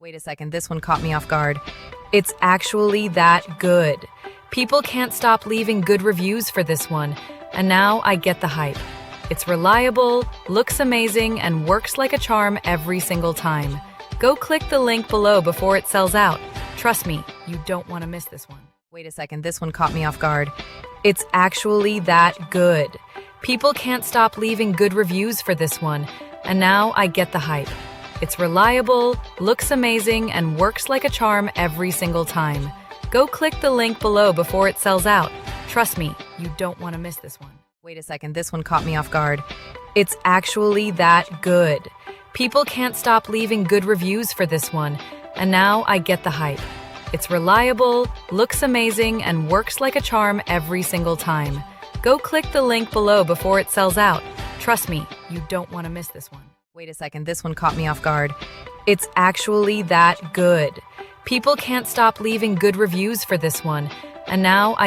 Wait a second, this one caught me off guard. It's actually that good. People can't stop leaving good reviews for this one, and now I get the hype. It's reliable, looks amazing, and works like a charm every single time. Go click the link below before it sells out. Trust me, you don't want to miss this one. Wait a second, this one caught me off guard. It's actually that good. People can't stop leaving good reviews for this one, and now I get the hype. It's reliable, looks amazing, and works like a charm every single time. Go click the link below before it sells out. Trust me, you don't want to miss this one. Wait a second, this one caught me off guard. It's actually that good. People can't stop leaving good reviews for this one, and now I get the hype. It's reliable, looks amazing, and works like a charm every single time. Go click the link below before it sells out. Trust me, you don't want to miss this one. Wait a second, this one caught me off guard. It's actually that good. People can't stop leaving good reviews for this one, and now I